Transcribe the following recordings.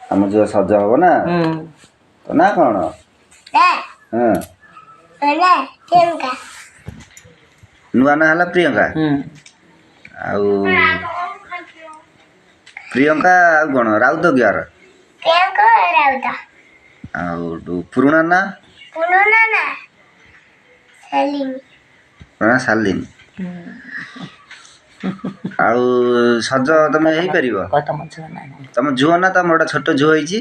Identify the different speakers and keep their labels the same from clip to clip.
Speaker 1: ଆମ ଝିଅ ସଜ ହବ ନା ତ ନା କ'ଣ ନୂଆ ନାଁ ହେଲା ପ୍ରିୟଙ୍କା ଆଉ ପ୍ରିୟଙ୍କା ଆଉ କ'ଣ ରାଉତ କିଆର ଆଉ ପୁରୁଣା ନା ଶାଲିନୀ ଆଉ ସଜ ତମେ ହେଇପାରିବ ତମ ଝୁଅ ନା ତମର ଗୋଟେ ଛୋଟ ଝୁଅ ହେଇଛି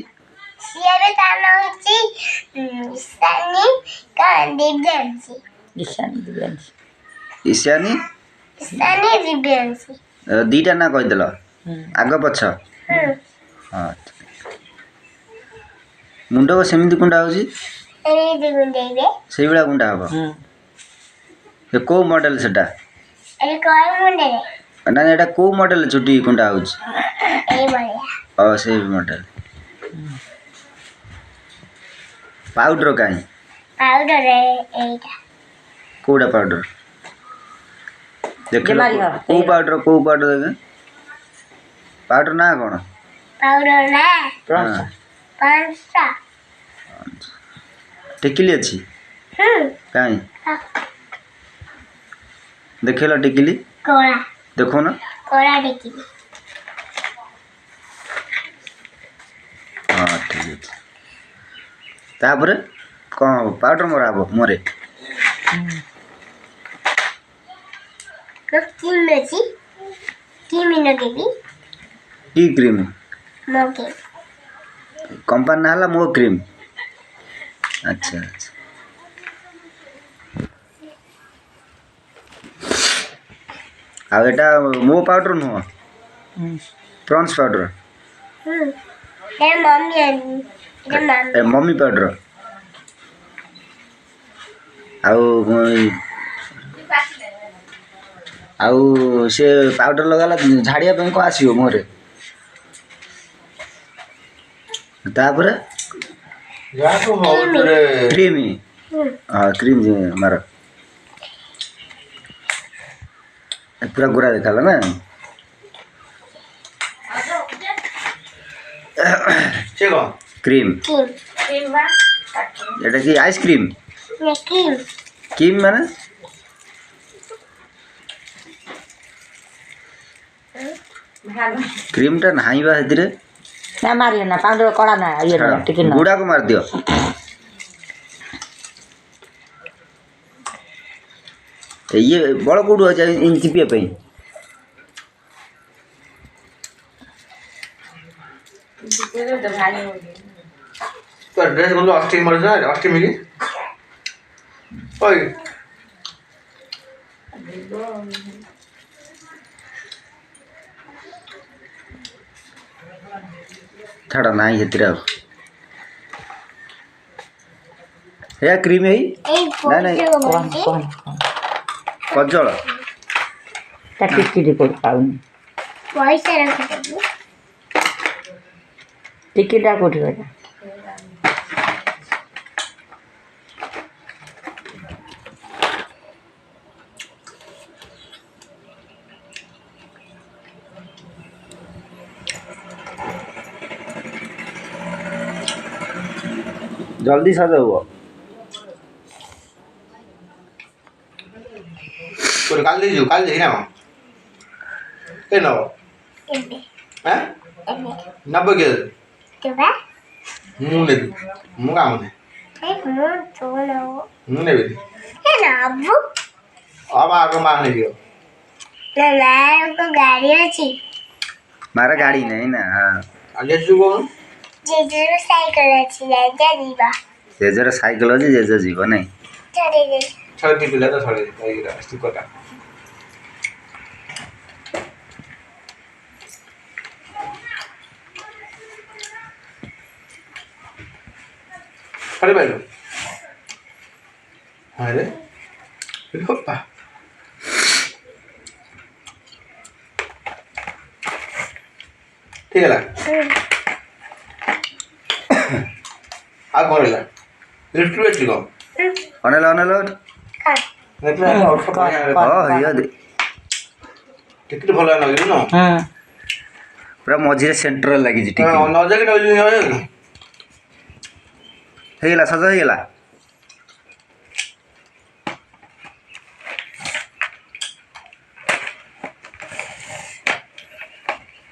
Speaker 1: ଈଶାନୀ ଦିଟା ନା କହିଦେଲ ଆଗ ପଛ ହଁ ମୁଣ୍ଡ ସେମିତି କୁଣ୍ଡା ହେଉଛି ସେଇଭଳିଆ କୁଣ୍ଡା ହବ କେଉଁ ମଡ଼େଲ ସେଟା ନା ଏଇଟା କେଉଁ ମଡ଼େଲ ଚୁଟି କୁଣ୍ଡା ହେଉଛି ସେଇ ମଡ଼େଲ ପାଉଡର କାହିଁ କେଉଁଟା ପାଉଡର ଦେଖିଲ କେଉଁ ପାଉଡର ପାଉଡର ନା କ'ଣ ଟିକିଲି ଅଛି କାହିଁ ଦେଖେଇଲ ଟିକିଲି ଦେଖୁନ ହଁ ଠିକ୍ ଅଛି ତାପରେ କ'ଣ ହବ ପାଉଡର ମରା ହବ ମୁହଁରେ କି କ୍ରିମ୍ କମ୍ପାନୀ ନା ହେଲା ମୋ କ୍ରିମ୍ ଆଚ୍ଛା ଆଚ୍ଛା ଆଉ ଏଇଟା ମୋ ପାଉଡର ନୁହଁ ପ୍ରନ୍ସ ପାଉଡର ମମି ପାଉଡର ଆଉ ସେ ପାଉଡର ଲଗାଇଲା ଝାଡ଼ିବା ପାଇଁ କ'ଣ ଆସିବ ମୁହଁରେ ତାପରେ କ୍ରିମ୍ ହଁ କ୍ରିମ୍ ମାର ପୁରା ଗୋରା ଦେଖାଲା ନା କ୍ରିମ୍ এটা কি আইসক্রিম ক্রিম মানে ক্রিমটা নাইবা হেতিরে
Speaker 2: না মারিও না পাউডার কড়া না ইয়ে না ঠিক না
Speaker 1: গুড়াকে মার দিও ইয়ে বড় কোডু আছে চিপিয়া ପାଇଁ
Speaker 3: तो ड्रेस बोलो अस्टिंग मर जाए अस्टिंग में की ओए
Speaker 1: ଛାଡ଼ ନାହିଁ ସେଥିରେ ଆଉ ଏହା କ୍ରିମ୍ ହେଇ ନାଇଁ କଜଳ
Speaker 2: ତା ଟିକିଟି କୋଉଠି ପାଉନି ଟିକିଟା କୋଉଠି ଗଲା
Speaker 1: जल्दी सज हुआ
Speaker 3: कोई काल दे जो काल दे ना ए नो हैं नब्बे के मुंह ने मुंह काम ने मुंह ने भी अब आगे मार नहीं दियो
Speaker 1: मारा गाड़ी नहीं ना
Speaker 3: आगे जो कौन
Speaker 1: जेजर साइकिल अच्छी जेज जीव नहीं
Speaker 3: छड़ी पिला तो छड़ी स्टिकर अरे भाई अरे पापा ठीक है ला आ कौन है ला लिफ्ट में चिको
Speaker 1: अनेला
Speaker 3: टिकट भला लगे ना
Speaker 1: पूरा मझे सेंटर लगी टिकी
Speaker 3: नजर के
Speaker 1: ହେଇଗଲା ସଜ ହେଇଗଲା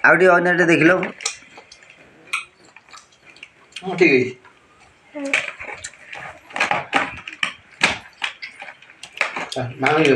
Speaker 1: ଆଉ ଟିକେ ଅନ୍ୟ ଟିକେ ଦେଖିଲ
Speaker 3: ठीक है मांग